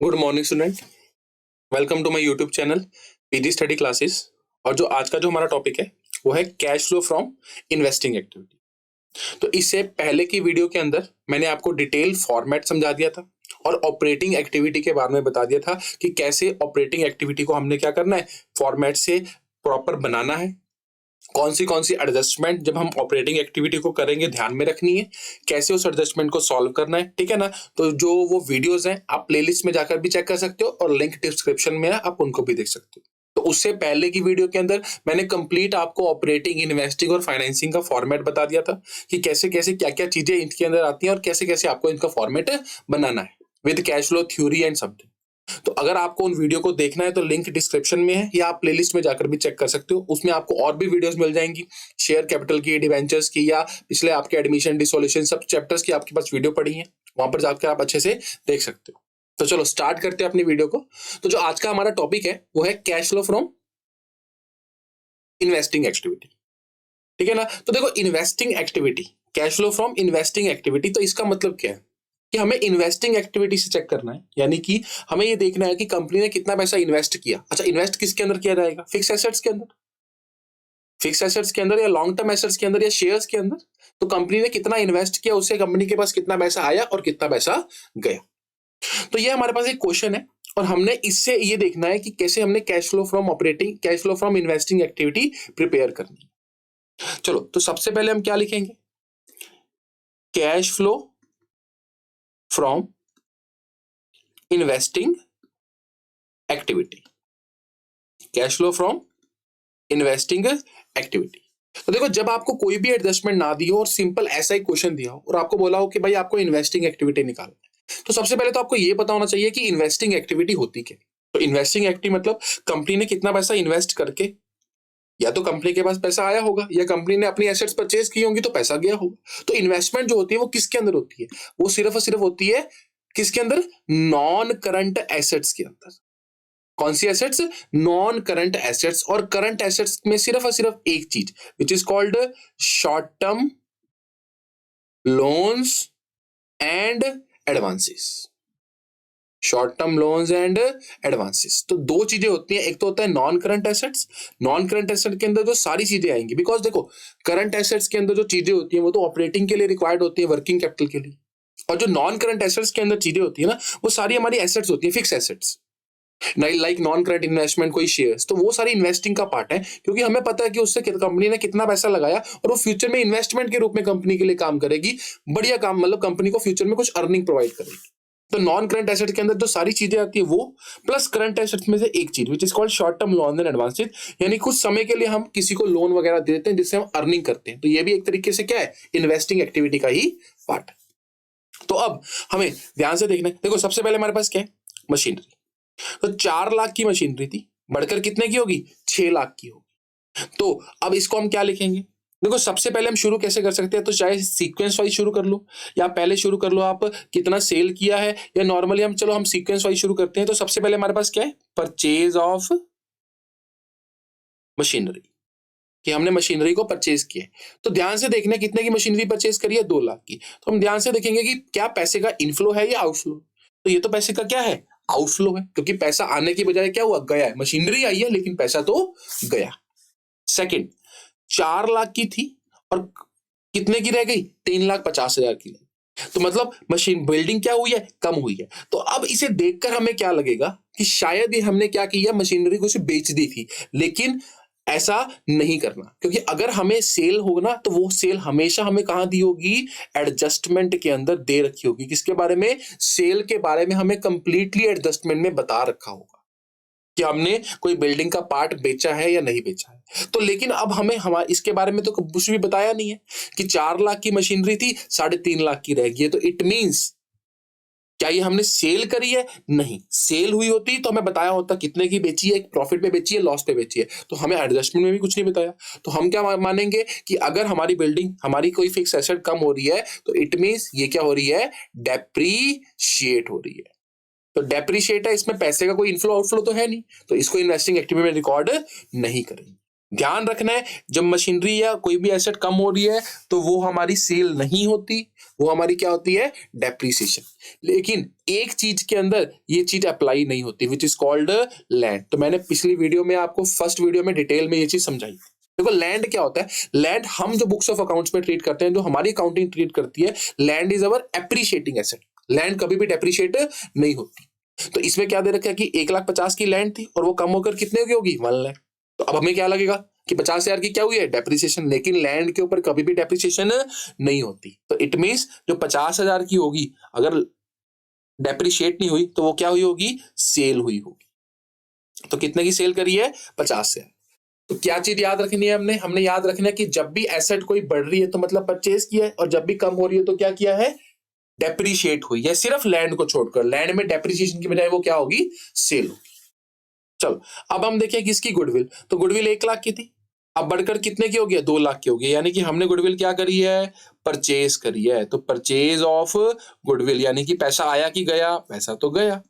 Good morning student. Welcome to my YouTube channel PG study classes. और जो आज का जो हमारा टॉपिक है वो है cash flow from investing activity. तो इससे पहले की वीडियो के अंदर मैंने आपको डिटेल फॉर्मेट समझा दिया था और ऑपरेटिंग एक्टिविटी के बारे में बता दिया था कि कैसे ऑपरेटिंग एक्टिविटी को हमने क्या करना है, फॉर्मेट से प्रॉपर बनाना है, कौन सी एडजस्टमेंट जब हम ऑपरेटिंग एक्टिविटी को करेंगे ध्यान में रखनी है, कैसे उस एडजस्टमेंट को सॉल्व करना है, ठीक है ना। तो जो वो वीडियोस हैं आप प्लेलिस्ट में जाकर भी चेक कर सकते हो और लिंक डिस्क्रिप्शन में है, आप उनको भी देख सकते हो। तो उससे पहले की वीडियो के अंदर मैंने कंप्लीट आपको ऑपरेटिंग, इन्वेस्टिंग और फाइनेंसिंग का फॉर्मेट बता दिया था कि कैसे कैसे क्या क्या चीजें इनके अंदर आती हैं और कैसे कैसे आपको इनका फॉर्मेट बनाना है with cash flow theory and something. तो अगर आपको उन वीडियो को देखना है तो लिंक डिस्क्रिप्शन में है या आप प्लेलिस्ट में जाकर भी चेक कर सकते हो। उसमें आपको और भी वीडियोस मिल जाएंगी, शेयर कैपिटल की, डिवेंचर्स की, या पिछले आपके एडमिशन, डिसोल्यूशन, सब चैप्टर्स की आपके पास वीडियो पड़ी है, वहां पर जाकर आप अच्छे से देख सकते हो। तो चलो स्टार्ट करते हैं अपनी वीडियो को। तो जो आज का हमारा टॉपिक है वो है cash flow from investing activity, ठीक है ना। तो देखो, investing activity, cash flow from investing activity, तो इसका मतलब क्या है कि हमें इन्वेस्टिंग एक्टिविटी से चेक करना है, यानी कि हमें ये देखना है कि कंपनी ने कितना पैसा इन्वेस्ट किया। अच्छा, इन्वेस्ट किसके अंदर किया जाएगा? फिक्स एसेट्स के अंदर, फिक्स एसेट्स के अंदर या लॉन्ग टर्म एसेट्स के अंदर या शेयर्स के अंदर। तो कंपनी ने कितना इन्वेस्ट किया, उससे कंपनी के पास कितना पैसा आया और कितना पैसा गया। तो ये हमारे पास एक क्वेश्चन है और हमने इससे ये देखना है कि कैसे हमने cash flow from operating, cash flow from investing activity prepare करनी है। चलो, तो सबसे पहले हम क्या लिखेंगे? Cash flow from investing activity, cash flow from investing activity. तो देखो, जब आपको कोई भी एडजस्टमेंट ना दी हो और सिंपल ऐसा ही क्वेश्चन दिया हो और आपको बोला हो कि भाई आपको इन्वेस्टिंग एक्टिविटी निकालना है, तो सबसे पहले तो आपको ये पता होना चाहिए कि इन्वेस्टिंग एक्टिविटी होती क्या। तो इन्वेस्टिंग एक्टिविटी मतलब कंपनी ने कितना पैसा इन्वेस्ट करके, या तो कंपनी के पास पैसा आया होगा या कंपनी ने अपनी एसेट्स परचेज की होंगी तो पैसा गया होगा। तो इन्वेस्टमेंट जो होती है वो किसके अंदर होती है? वो सिर्फ और सिर्फ होती है किसके अंदर? नॉन करंट एसेट्स के अंदर। कौन सी एसेट्स? Non current assets. और करंट एसेट्स में सिर्फ और सिर्फ एक चीज, which is called short term loans and advances. Short term loans and advances, तो दो चीजें होती हैं। एक तो होता है non current assets. Non current asset के अंदर जो सारी चीजें आएंगी, बिकॉज देखो, करंट एसेट्स के अंदर जो चीजें होती हैं वो तो ऑपरेटिंग के लिए रिक्वायर्ड होती है, वर्किंग कैपिटल के लिए। और जो नॉन करंट एसेट्स के अंदर चीजें होती है ना, वो सारी हमारी एसेट्स होती है, फिक्स एसेट्स। नहीं, लाइक नॉन करंट इन्वेस्टमेंट, कोई शेयर्स, तो वो सारी इन्वेस्टिंग का पार्ट है, क्योंकि हमें पता है कि उससे कंपनी ने कितना पैसा लगाया और वो फ्यूचर में इन्वेस्टमेंट के रूप में कंपनी के लिए काम करेगी। बढ़िया काम, मतलब कंपनी को फ्यूचर में कुछ अर्निंग प्रोवाइड करेगी। तो नॉन करंट एसेट के अंदर जो सारी चीजें आती है वो, प्लस करंट एसेट्स में से एक चीज which is called short term loan and advances, यानी कुछ समय के लिए हम किसी को लोन वगैरह देते हैं जिससे हम अर्निंग करते हैं। तो ये भी एक तरीके से क्या है? इन्वेस्टिंग एक्टिविटी का ही पार्ट है। तो अब हमें ध्यान से देखना है। देखो, सबसे पहले हमारे पास क्या है? मशीनरी। तो 4 लाख की मशीनरी थी, बढ़कर कितने की होगी? 6 लाख की होगी। तो अब इसको हम क्या लिखेंगे? देखो, सबसे पहले हम शुरू कैसे कर सकते हैं? तो चाहे सीक्वेंस वाइज शुरू कर लो या पहले शुरू कर लो आप कितना सेल किया है, या नॉर्मली हम सीक्वेंस वाइज शुरू करते हैं। तो सबसे पहले हमारे पास क्या है? परचेज ऑफ मशीनरी, कि हमने मशीनरी को परचेज किया है। तो ध्यान से देखना, कितने की मशीनरी परचेज करी है? 2 लाख की। तो हम ध्यान से देखेंगे कि क्या पैसे का इनफ्लो है या आउटफ्लो। तो ये तो पैसे का क्या है? आउटफ्लो है, क्योंकि पैसा आने की बजाय क्या हुआ? गया है। मशीनरी आई है लेकिन पैसा तो गया। सेकंड, 4 लाख की थी और कितने की रह गई? 3,50,000 की। तो मतलब मशीन बिल्डिंग क्या हुई है? कम हुई है। तो अब इसे देखकर हमें क्या लगेगा कि शायद ये हमने क्या किया, मशीनरी को सिर्फ बेच दी थी। लेकिन ऐसा नहीं करना, क्योंकि अगर हमें सेल होगा तो वो सेल हमेशा हमें कहां दी होगी? एडजस्टमेंट के अंदर दे रखी होगी। किसके बारे में? सेल के बारे में हमें कंप्लीटली एडजस्टमेंट में बता रखा होगा कि हमने कोई बिल्डिंग का पार्ट बेचा है या नहीं बेचा है। तो लेकिन अब हमें हमारे इसके बारे में तो कुछ भी बताया नहीं है कि 4 लाख की मशीनरी थी, 3.5 लाख की रह गई है। तो इट मींस क्या ये हमने सेल करी है? नहीं। सेल हुई होती तो हमें बताया होता कितने की बेची है, प्रॉफिट पे बेची है, लॉस पे बेची है। तो हमें एडजस्टमेंट में भी कुछ नहीं बताया। तो हम क्या मानेंगे कि अगर हमारी बिल्डिंग, हमारी कोई फिक्स एसेट कम हो रही है तो इट मींस ये क्या हो रही है? डेप्रीशिएट हो रही है। तो डेप्रीशिएट है, इसमें पैसे का कोई इनफ्लो आउटफ्लो तो है नहीं, तो इसको इन्वेस्टिंग एक्टिविटी में रिकॉर्ड नहीं करेंगे। ध्यान रखना है, जब मशीनरी या कोई भी एसेट कम हो रही है तो वो हमारी सेल नहीं होती, वो हमारी क्या होती है, डेप्रिसिएशन। लेकिन एक चीज के अंदर ये चीज अप्लाई नहीं होती, विच इज कॉल्ड लैंड। तो मैंने पिछली वीडियो में आपको, फर्स्ट वीडियो में डिटेल में ये चीज समझाई। देखो लैंड क्या होता है, लैंड हम जो बुक्स ऑफ अकाउंट्स में ट्रीट करते हैं, जो हमारी अकाउंटिंग ट्रीट करती है, land is our appreciating asset. Land कभी भी डेप्रिशिएट नहीं होती। तो इसमें क्या दे रखा है कि 1,50,000 की लैंड थी और वो कम होकर कितने की होगी, 1 लाख। तो अब हमें क्या लगेगा कि 50,000 की क्या हुई है, डेप्रिसिएशन। लेकिन लैंड के ऊपर कभी भी डेप्रिसिएशन नहीं होती। तो इट मींस जो 50,000 की होगी, अगर डेप्रिशिएट नहीं हुई तो वो क्या हुई होगी, सेल हुई होगी। तो कितने की सेल करी है, 50,000। तो क्या चीज याद रखनी है हमने, हमने याद रखना है कि जब भी एसेट कोई बढ़ रही है तो मतलब परचेज किया है, और जब भी कम हो रही है तो क्या किया है, डेप्रिशिएट हुई है। सिर्फ लैंड को छोड़कर, लैंड में डेप्रिसिएशन की बजाय वो क्या होगी, सेल होगी। चलो अब हम देखें किसकी गुडविल। तो गुडविल 1 लाख की थी, अब बढ़कर कितने की हो गया, 2 लाख की हो गई। यानी कि हमने गुडविल क्या करी है, परचेज करी है। तो परचेज ऑफ गुडविल, यानी कि पैसा आया कि गया, पैसा तो गया।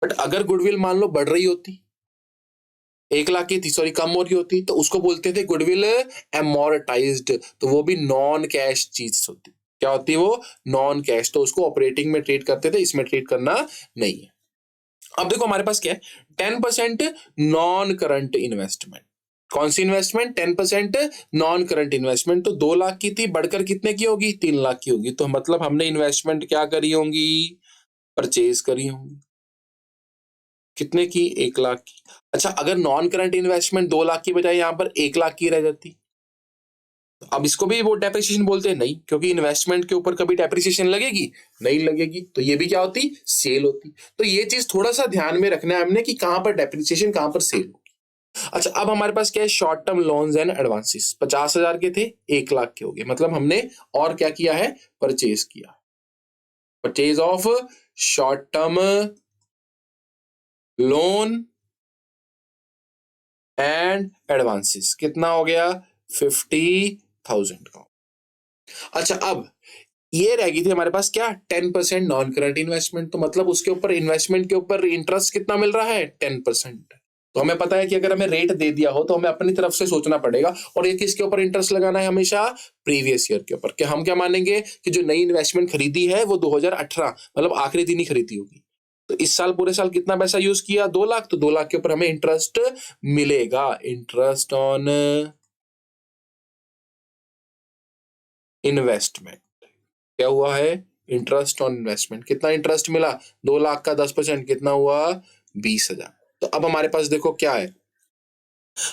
बट अगर गुडविल मान लो बढ़ रही होती, 1 लाख की थी, सॉरी कम हो रही होती, तो उसको बोलते थे गुडविल एमोर्टाइज्ड। तो वो भी नॉन कैश चीज होती। क्या होती है वो, नॉन कैश। तो उसको ऑपरेटिंग में ट्रीट करते थे, इसमें ट्रीट करना नहीं है। अब देखो हमारे पास क्या है, 10% नॉन करंट इन्वेस्टमेंट। कौन सी इन्वेस्टमेंट, 10% नॉन करंट इन्वेस्टमेंट। तो 2 लाख की थी, बढ़कर कितने की होगी, 3 लाख की होगी। तो मतलब हमने इन्वेस्टमेंट क्या करी होंगी, परचेज करी होंगी। कितने की, 1 लाख की। अच्छा अगर नॉन करंट इन्वेस्टमेंट 2 लाख की बजाय यहां पर 1 लाख की रह जाती, अब इसको भी वो डेप्रिसिएशन बोलते हैं, नहीं, क्योंकि इन्वेस्टमेंट के ऊपर कभी डेप्रिसिएशन लगेगी, नहीं लगेगी। तो ये भी क्या होती, सेल होती। तो ये चीज थोड़ा सा ध्यान में रखना है हमने कि कहां पर डेप्रिसिएशन, कहां पर सेल होगी। अच्छा अब हमारे पास क्या है, short term loans and advances. 50,000 के थे, 1 लाख के हो गए। मतलब हमने और क्या किया है, परचेज किया। Purchase of short term loan and advances कितना हो गया, 50,000 का। अच्छा अब ये रह गई थी हमारे पास क्या, 10% नॉन करंट इन्वेस्टमेंट। तो मतलब उसके ऊपर, इन्वेस्टमेंट के ऊपर इंटरेस्ट कितना मिल रहा है, 10%। तो हमें पता है कि अगर हमें रेट दे दिया हो तो हमें अपनी तरफ से सोचना पड़ेगा, और ये किसके ऊपर इंटरेस्ट लगाना है, हमेशा प्रीवियस ईयर के ऊपर। कि हम क्या मानेंगे कि जो नई इन्वेस्टमेंट खरीदी है वो 2018 मतलब आखिरी दिन ही खरीदी होगी। तो इस साल पूरे साल कितना पैसा यूज किया, 2 लाख। तो 2 लाख के ऊपर हमें इंटरेस्ट मिलेगा, इंटरेस्ट ऑन इन्वेस्टमेंट। क्या हुआ है, इंटरेस्ट ऑन इन्वेस्टमेंट। कितना इंटरेस्ट मिला, 2 लाख का 10% कितना हुआ, 20,000। तो अब हमारे पास देखो क्या है,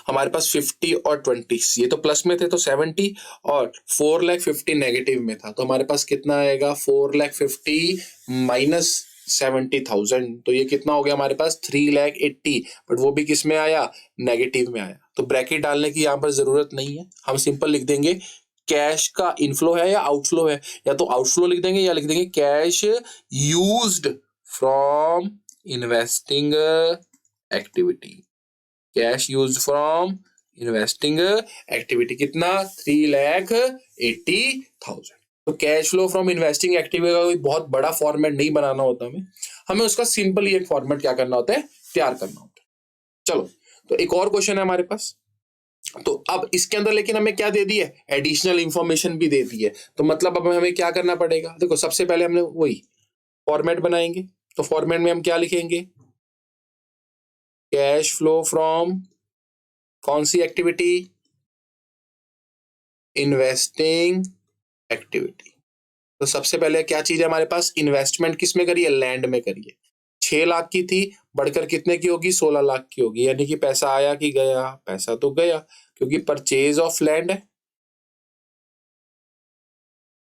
हमारे पास 50 और 20, ये तो प्लस में थे तो 70, और 4,50,000 नेगेटिव में था। तो हमारे पास कितना आएगा, 4,50,000 माइनस 70,000। तो ये कितना हो गया हमारे पास, 3,80,000। बट वो भी किस में आया, नेगेटिव में आया। तो ब्रैकेट डालने की यहाँ पर जरूरत नहीं है, हम सिंपल लिख देंगे कैश का इनफ्लो है या आउटफ्लो है। या तो आउटफ्लो लिख देंगे या लिख देंगे cash used from investing activity. Cash used from investing activity कितना, 3,80,000। तो cash flow from investing activity का कोई बहुत बड़ा फॉर्मेट नहीं बनाना होता हमें, हमें उसका सिंपली एक फॉर्मेट क्या करना होता है, तैयार करना होता है। चलो तो एक और क्वेश्चन है हमारे पास। तो अब इसके अंदर लेकिन हमें क्या दे दी है, एडिशनल इंफॉर्मेशन भी दे दी है। तो मतलब अब हमें क्या करना पड़ेगा, देखो सबसे पहले हमने वही फॉर्मेट बनाएंगे। तो फॉर्मेट में हम क्या लिखेंगे, कैश फ्लो फ्रॉम कौन सी एक्टिविटी, इन्वेस्टिंग एक्टिविटी। तो सबसे पहले क्या चीज है हमारे पास, इन्वेस्टमेंट किस में करी है, लैंड में करी है। 6 लाख की थी, बढ़कर कितने की होगी, 16 लाख की होगी। यानी कि पैसा आया कि गया, पैसा तो गया, क्योंकि परचेज ऑफ लैंड है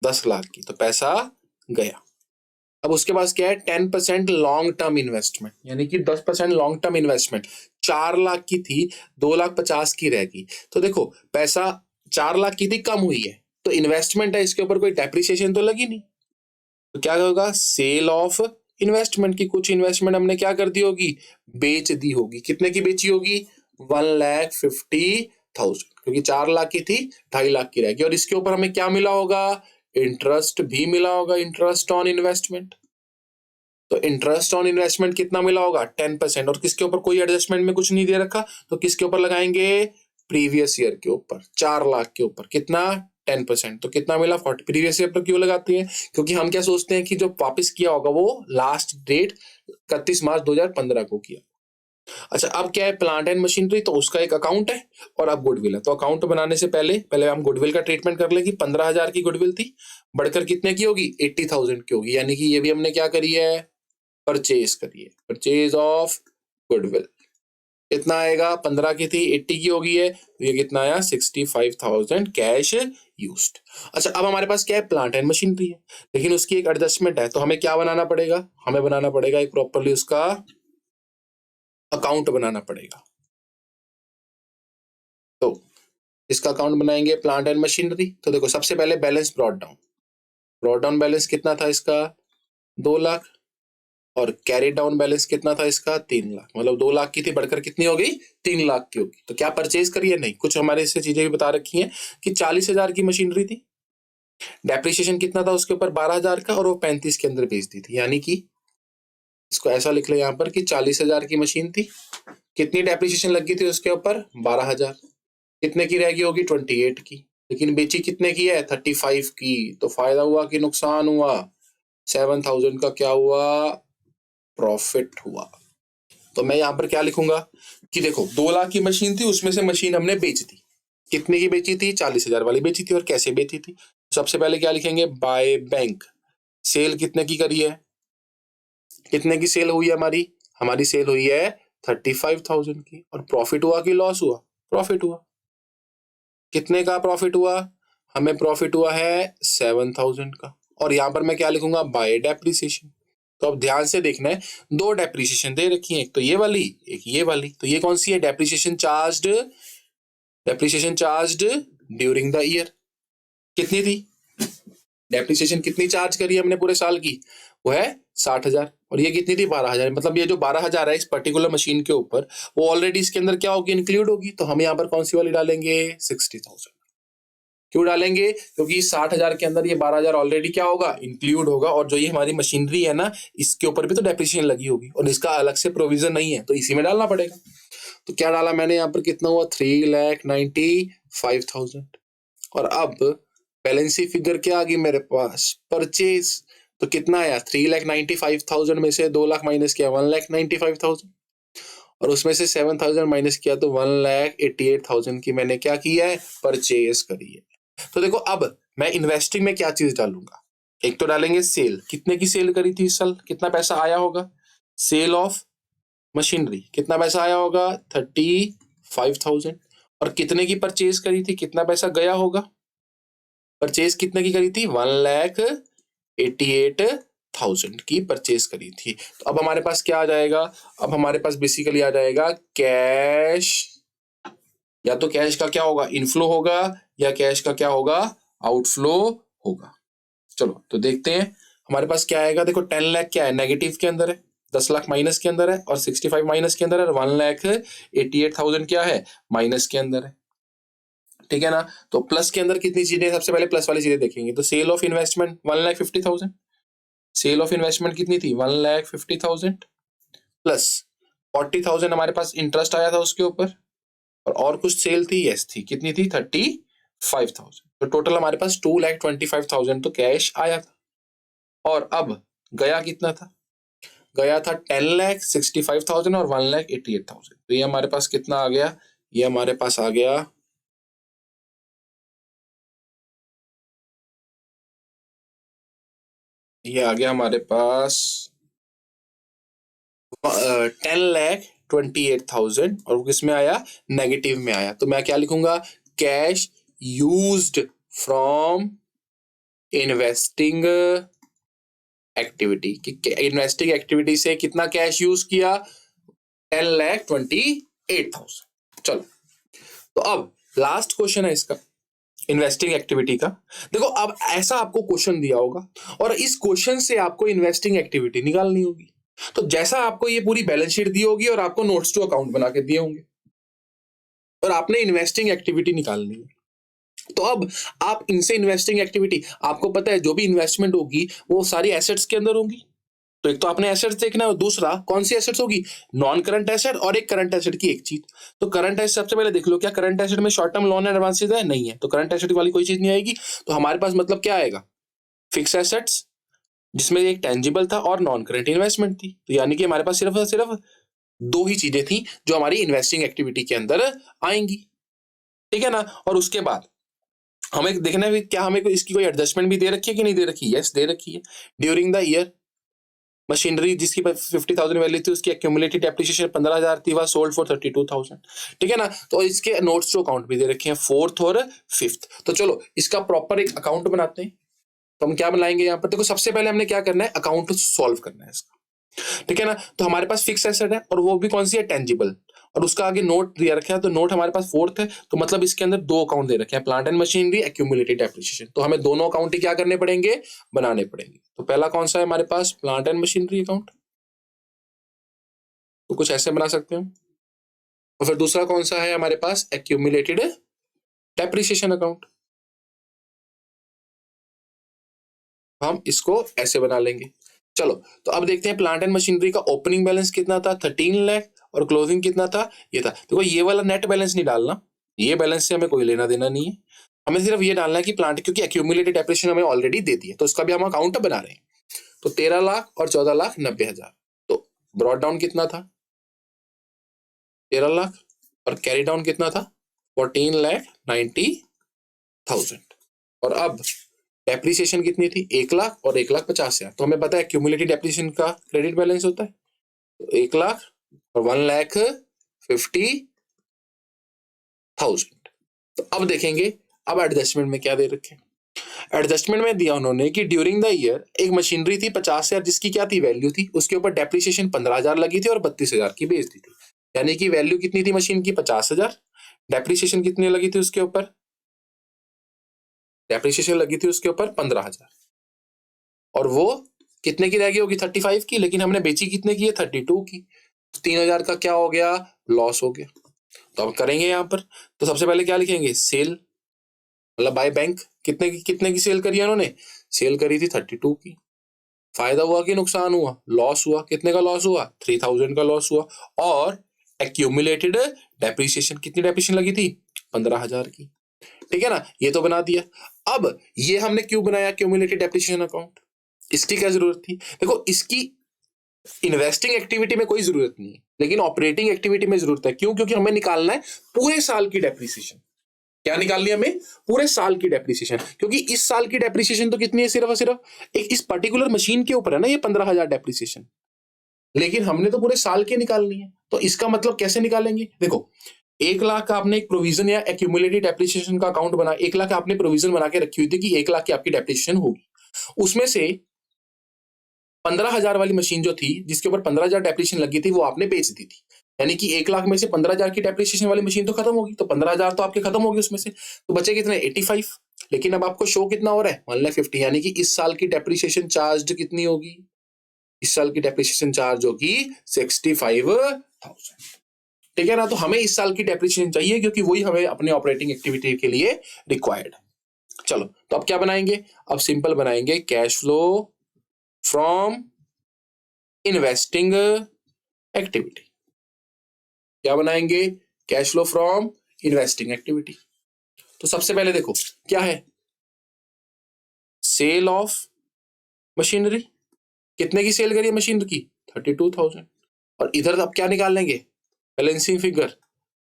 10 लाख की, तो पैसा गया। अब उसके पास क्या है, 10% लॉन्ग टर्म इन्वेस्टमेंट, यानी कि 10% लॉन्ग टर्म इन्वेस्टमेंट। 4 लाख की थी, 2,50,000 की रहेगी। तो देखो पैसा 4 लाख की थी, कम हुई है, तो इन्वेस्टमेंट है, इसके ऊपर कोई डेप्रिसिएशन तो लगी नहीं। तो क्या होगा, सेल ऑफ इन्वेस्टमेंट की, कुछ इन्वेस्टमेंट हमने क्या कर दी होगी, बेच दी होगी। कितने की बेची होगी, 1,50,000, क्योंकि 4 लाख की थी, 2.5 लाख की रहेगी। और इसके ऊपर हमें क्या मिला होगा, इंटरेस्ट भी मिला होगा, इंटरेस्ट ऑन इन्वेस्टमेंट। तो इंटरेस्ट ऑन इन्वेस्टमेंट कितना मिला होगा, 10%। और किसके ऊपर कोई एडजस्टमेंट में कुछ नहीं दे रखा, तो किसके ऊपर लगाएंगे, प्रीवियस ईयर के ऊपर, 4 लाख के ऊपर कितना 10%, तो कितना मिला 40। प्रीवियस ईयर पर क्यों लगाते हैं? क्योंकि हम क्या सोचते हैं कि जो वापस किया होगा वो लास्ट डेट 31 मार्च 2015 को किया। अच्छा, अब क्या है, प्लांट एंड मशीनरी, तो उसका एक अकाउंट है और अब गुडविल है। तो अकाउंट बनाने से पहले हम गुडविल का ट्रीटमेंट कर ले कि 15,000 की गुडविल थी, बढ़कर कितने की होगी 80,000 की होगी, यानी कि ये भी हमने क्या करी है, परचेज करी है, परचेज ऑफ गुडविल। कितना आएगा, 15 की थी 80 की होगी है, तो ये कितना आया 65,000 कैश यूज्ड। अच्छा, अब हमारे पास क्या है, प्लांट एंड मशीनरी है, लेकिन उसकी एक एडजस्टमेंट है, तो हमें क्या बनाना पड़ेगा, हमें बनाना पड़ेगा एक प्रॉपरली उसका अकाउंट बनाना पड़ेगा। तो इसका अकाउंट बनाएंगे प्लांट एंड मशीनरी। तो देखो सबसे पहले बैलेंस ब्रॉड डाउन बैलेंस कितना था इसका 2 लाख, और कैरी डाउन बैलेंस कितना था इसका 3 लाख, मतलब 2 लाख की थी बढ़कर कितनी हो गई 3 लाख की होगी। तो क्या परचेज करिए, नहीं, कुछ हमारे इससे चीजें भी बता रखी हैं कि 40,000 की मशीनरी थी, डेप्रिसिएशन कितना था उसके ऊपर 12,000 का, और वो 35 के अंदर बेच दी थी, यानी कि इसको ऐसा लिख ले यहाँ पर कि 40,000 की मशीन थी, कितनी डेप्रिसिएशन लगी थी उसके ऊपर 12,000, कितने की रहेगी होगी 28 की, लेकिन बेची कितने की है 35 की, तो फायदा हुआ कि नुकसान हुआ, 7,000 का क्या हुआ, प्रॉफिट हुआ। तो मैं यहाँ पर क्या लिखूंगा कि देखो 2 लाख की मशीन थी, उसमें से मशीन हमने बेच दी, कितने की बेची थी 40,000 वाली बेची थी, और कैसे बेची थी, सबसे पहले क्या लिखेंगे, बाय बैंक। सेल कितने की करी है, कितने की सेल हुई है हमारी, हमारी सेल हुई है 35,000 की, और प्रॉफिट हुआ कि लॉस हुआ, प्रॉफिट हुआ, कितने का प्रॉफिट हुआ, हमें प्रॉफिट हुआ है 7,000 का, और यहां पर मैं क्या लिखूंगा, बाय डेप्रिसिएशन। तो अब ध्यान से देखना है, 2 डेप्रिसिएशन दे रखी है, एक तो ये वाली एक ये वाली, तो ये कौन सी है, depreciation charged during the year, कितनी थी, डेप्रिसिएशन कितनी चार्ज करी हमने पूरे साल की, वो है 60,000, और ये कितनी थी 12,000, मतलब ये जो 12,000 है इस पर्टिकुलर मशीन के ऊपर, वो ऑलरेडी इसके अंदर क्या होगी, इंक्लूड होगी, तो हम यहाँ पर कौन सी वाली डालेंगे 60,000। क्यों डालेंगे, क्योंकि 60,000 के अंदर ये 12,000 ऑलरेडी क्या होगा, इंक्लूड होगा, और जो ये हमारी मशीनरी है ना इसके ऊपर भी तो डेप्रिसिएशन लगी होगी, और इसका अलग से प्रोविजन नहीं है, तो इसी में डालना पड़ेगा। तो क्या डाला मैंने यहाँ पर, कितना हुआ 3,95,000, और अब बैलेंस शीट फिगर क्या आ गई मेरे पास, परचेज, तो कितना आया 3,95,000 में से 2 लाख माइनस किया 1,95,000, और उसमें से 7,000 माइनस किया तो 1,88,000 की मैंने क्या किया है, परचेज करी है। तो देखो अब मैं इन्वेस्टिंग में क्या चीज डालूंगा, एक तो डालेंगे सेल, कितने की सेल करी थी इस साल, कितना पैसा आया होगा, सेल ऑफ मशीनरी कितना पैसा आया होगा 35,000, और कितने की परचेज करी थी, कितना पैसा गया होगा, परचेज कितने की करी थी 1,88,000 की परचेज करी थी। तो अब हमारे पास क्या आ जाएगा, अब हमारे पास बेसिकली आ जाएगा कैश, या तो कैश का क्या होगा इनफ्लो होगा, या कैश का क्या होगा आउटफ्लो होगा। चलो तो देखते हैं हमारे पास क्या आएगा, देखो 10 लाख क्या है नेगेटिव के अंदर है, 10 लाख माइनस के अंदर है, और 65 माइनस के अंदर है, और 1,88,000 क्या है माइनस के अंदर है, ठीक है ना। तो प्लस के अंदर कितनी चीजें, सबसे पहले प्लस वाली चीजें देखेंगे, तो sale of investment 1,50,000, sale of investment कितनी थी 1,50,000, प्लस 40,000 हमारे पास इंटरेस्ट आया था उसके ऊपर, और कुछ सेल थी, यस थी, कितनी थी 35,000, तो टोटल हमारे पास 2,25,000 तो कैश आया था। और अब गया कितना था, गया था 10,65,000 और 1,88,000, तो ये हमारे पास कितना आ गया, ये हमारे पास आ गया ये आ गया हमारे पास 10,28,000, और वो किस में आया नेगेटिव में आया, तो मैं क्या लिखूंगा, cash used from investing activity, कि इन्वेस्टिंग एक्टिविटी से कितना कैश यूज किया 10,28,000। चलो तो अब लास्ट क्वेश्चन है इसका इन्वेस्टिंग एक्टिविटी का। देखो अब ऐसा आपको क्वेश्चन दिया होगा और इस क्वेश्चन से आपको इन्वेस्टिंग एक्टिविटी निकालनी होगी, तो जैसा आपको ये पूरी बैलेंस शीट दी होगी और आपको नोट्स टू अकाउंट बना के दिए होंगे और आपने इन्वेस्टिंग एक्टिविटी निकालनी है। तो अब आप इनसे इन्वेस्टिंग एक्टिविटी, आपको पता है जो भी इन्वेस्टमेंट होगी वो सारी एसेट्स के अंदर होंगी, तो एक तो आपने एसेट्स देखना है और दूसरा कौन सी एसेट्स होगी, नॉन करंट एसेट और एक करंट एसेट की एक चीज। तो करंट एसेट सबसे पहले देख लो, क्या करंट एसेट में short term loan and advances है, नहीं है, तो करंट एसेट वाली कोई चीज नहीं आएगी। तो हमारे पास मतलब क्या आएगा, फिक्स एसेट्स जिसमें एक टेंजिबल था और नॉन करंट इन्वेस्टमेंट थी। तो यानी कि हमारे पास सिर्फ और सिर्फ दो ही चीजें थी जो हमारी इन्वेस्टिंग एक्टिविटी के अंदर आएंगी, ठीक है ना। और उसके बाद हमें देखना है क्या हमें इसकी कोई एडजस्टमेंट भी दे रखी है कि नहीं दे रखी है, यस दे रखी है। ड्यूरिंग द ईयर मशीनरी जिसकी 50,000 वैल्यू थी उसकी एक्यूमुलेटेड डेप्रिसिएशन 15,000 थी, वह सोल्ड फॉर 32,000, ठीक है ना। तो इसके नोट्स जो अकाउंट भी दे रखे हैं, फोर्थ और फिफ्थ। तो चलो इसका प्रॉपर एक अकाउंट बनाते हैं। तो हम क्या बनाएंगे यहाँ पर, देखो सबसे पहले हमने क्या करना है, अकाउंट सॉल्व करना है इसका, ठीक है ना। तो हमारे पास फिक्स एसेट है और वो भी कौन सी है, टेंजिबल, और उसका आगे नोट दिया रखा है, तो नोट हमारे पास फोर्थ है। तो मतलब इसके अंदर दो अकाउंट दे रखे हैं, plant and machinery, accumulated depreciation. तो हमें दोनों अकाउंट ही क्या करने पड़ेंगे, बनाने पड़ेंगे। तो पहला कौन सा है हमारे पास, प्लांट एंड मशीनरी अकाउंट, तो कुछ ऐसे बना सकते हैं। और फिर दूसरा कौन सा है हमारे पास, एक्यूमुलेटेड डेप्रिसिएशन अकाउंट, हम इसको ऐसे बना लेंगे। चलो तो अब देखते हैं प्लांट एंड मशीनरी का ओपनिंग बैलेंस कितना था, 13 लाख, और क्लोजिंग कितना था, ये था। देखो ये वाला नेट बैलेंस नहीं डालना, ये बैलेंस से हमें कोई लेना देना नहीं है, हमें सिर्फ ये डालना है कि प्लांट, क्योंकि एक्यूमुलेटेड डेप्रिसिएशन हमें ऑलरेडी दे दी है, तो उसका भी हम अकाउंट बना रहे हैं। तो 13 लाख और 14,90,000, तो ब्रॉड डाउन कितना था, 13 लाख, और कैरी डाउन कितना था, 14,90,000। और अब डेप्रिसिएशन कितनी थी, 1 लाख और 1,50,000। तो हमें पता है क्यूमुलेटिव डेप्रिसिएशन का क्रेडिट बैलेंस होता है, तो 1 लाख और 1,50,000। तो अब देखेंगे, अब एडजस्टमेंट में क्या दे रखे हैं। एडजस्टमेंट में दिया उन्होंने कि ड्यूरिंग द ईयर एक मशीनरी थी 50,000 जिसकी क्या थी वैल्यू थी, उसके ऊपर डेप्रिसिएशन 15,000 लगी थी और 32,000 की बेच दी थी। यानी कि वैल्यू कितनी थी मशीन की, 50,000, डेप्रिसिएशन कितनी लगी थी उसके ऊपर, डेप्रिसिएशन लगी थी उसके ऊपर 15,000, और वो कितने की रहेगी होगी, 35 की, लेकिन हमने बेची कितने की है, 32 की। 3,000 का क्या हो गया, लॉस हो गया। तो अब करेंगे यहाँ पर, तो सबसे पहले क्या लिखेंगे, सेल, मतलब बाय बैंक, कितने की सेल करी है उन्होंने, सेल करी थी 32 की। फायदा हुआ कि नुकसान हुआ, लॉस हुआ, कितने का लॉस हुआ, 3,000 का लॉस हुआ। और एक्यूमुलेटेड डेप्रिसिएशन, कितनी डेप्रिसिएशन लगी थी, 15,000 की, ठीक है ना। ये तो बना दिया। अब ये हमने क्यों बनाया एक्यूमुलेटेड डेप्रिसिएशन अकाउंट, इसकी क्या जरूरत थी, देखो इसकी इन्वेस्टिंग एक्टिविटी में कोई जरूरत नहीं है, लेकिन ऑपरेटिंग एक्टिविटी में जरूरत है। क्यों, क्योंकि हमें निकालना है पूरे साल की डेप्रिसिएशन। क्या निकालनी है हमें, पूरे साल की डेप्रिसिएशन, क्योंकि इस साल की डेप्रिसिएशन तो कितनी है, सिर्फ और सिर्फ एक इस पर्टिकुलर मशीन के ऊपर है ना, ये 15,000 डेप्रिसिएशन, लेकिन हमने तो पूरे साल की निकालनी है। तो इसका मतलब कैसे निकालेंगे, देखो 1 लाख का आपने एक प्रोविजन या एक्यूमुलेटेड डेप्रिसिएशन का अकाउंट बना, 1 लाख आपने प्रोविजन बना के रखी हुई थी कि 1 लाख की आपकी डेप्रिसिएशन होगी। उसमें से 15,000 वाली मशीन जो थी जिसके ऊपर 15,000 डेप्रिसिएशन लगी थी वो आपने बेच दी थी, यानी कि 1 लाख में से 15,000 की डेप्रिसिएशन वाली मशीन तो खत्म होगी, तो 15,000 तो आपके खत्म होगी उसमें से, तो बचे कितने, 85। लेकिन अब आपको शो कितना हो रहा है, 1,50,000, यानी कि इस साल की डेप्रिसिएशन चार्ज कितनी होगी, इस साल की डेप्रिसिएशन चार्ज होगी 65,000, ठीक है ना। तो हमें इस साल की डेप्रिसिएशन चाहिए क्योंकि वही हमें अपने ऑपरेटिंग एक्टिविटी के लिए रिक्वायर्ड है। चलो तो अब क्या बनाएंगे, अब सिंपल बनाएंगे cash flow from investing activity. क्या बनाएंगे, cash flow from investing activity. तो सबसे पहले देखो क्या है, सेल ऑफ मशीनरी, कितने की सेल करी है मशीनरी की, 32,000। और इधर अब क्या निकाल लेंगे, बैलेंसिंग फिगर,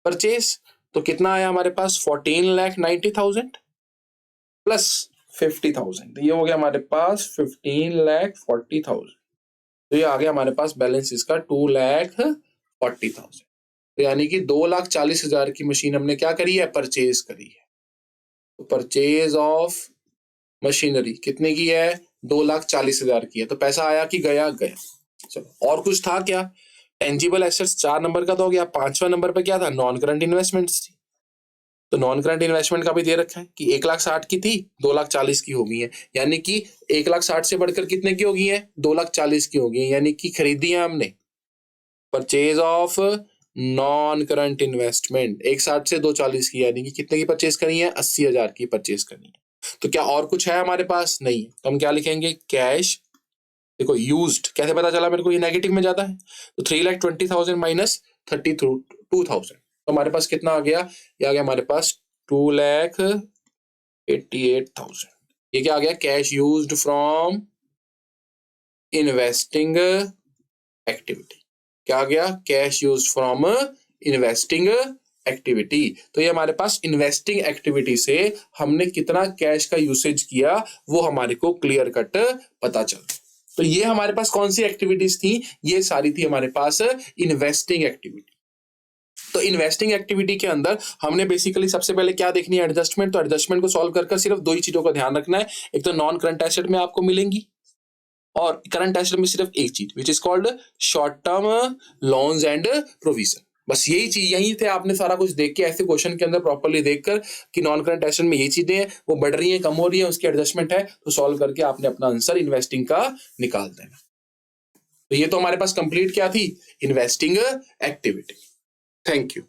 परचेस, तो कितना आया हमारे पास, 14,90,000 प्लस 50,000, ये हो गया हमारे पास 15,40,000। तो ये आ गया हमारे पास बैलेंस इसका 2,40,000। तो यानी कि 2,40,000 की मशीन हमने क्या करी है, परचेज करी है। तो परचेज ऑफ मशीनरी कितने की है, 2,40,000 की है। तो पैसा आया कि गया, गया। चलो और कुछ था क्या, टेंजिबल एसेट्स 4 नंबर का तो हो गया, 5वां नंबर पे क्या था, नॉन करंट इन्वेस्टमेंट्स थी। तो नॉन करंट इन्वेस्टमेंट का भी दे रखा है कि 1,60,000 की थी, 2,40,000 की हो गई है, यानी कि 1,60,000 से बढ़कर कितने की हो गई है, 2,40,000 की हो गई है, यानी कि खरीदी है हमने। Purchase of non current investment 1,60,000 से 2,40,000 की, यानी कि कितने की परचेज करनी है, 80,000 की परचेज करनी है। तो क्या और कुछ है हमारे पास, नहीं है, तो हम क्या लिखेंगे, कैश देखो यूज्ड कैसे पता चला मेरे को, ये नेगेटिव में जाता है, तो 3,20,000 माइनस 32,000, तो हमारे पास कितना आ गया, ये आ गया हमारे पास 2,88,000। ये क्या आ गया, cash used from investing activity. क्या आ गया, cash used from investing activity. तो ये हमारे पास इन्वेस्टिंग एक्टिविटी से हमने कितना कैश का यूसेज किया वो हमारे को क्लियर कट पता चल। तो ये हमारे पास कौन सी एक्टिविटीज थी, ये सारी थी हमारे पास इन्वेस्टिंग एक्टिविटी। तो इन्वेस्टिंग एक्टिविटी के अंदर हमने बेसिकली सबसे पहले क्या देखनी है, एडजस्टमेंट। तो एडजस्टमेंट को सॉल्व कर सिर्फ दो ही चीजों का ध्यान रखना है, एक तो नॉन करंट एसेट में आपको मिलेंगी और करंट एसेट में सिर्फ एक चीज which is called short term loans and provision. बस यही चीज, यही थे आपने सारा कुछ देख के ऐसे क्वेश्चन के अंदर प्रॉपर्ली देखकर कि नॉन करंट एसेट में ये चीजें हैं वो बढ़ रही हैं कम हो रही हैं, उसकी एडजस्टमेंट है, तो सॉल्व करके आपने अपना आंसर इन्वेस्टिंग का निकाल देना। तो ये तो हमारे पास कंप्लीट क्या थी, इन्वेस्टिंग एक्टिविटी। Thank you.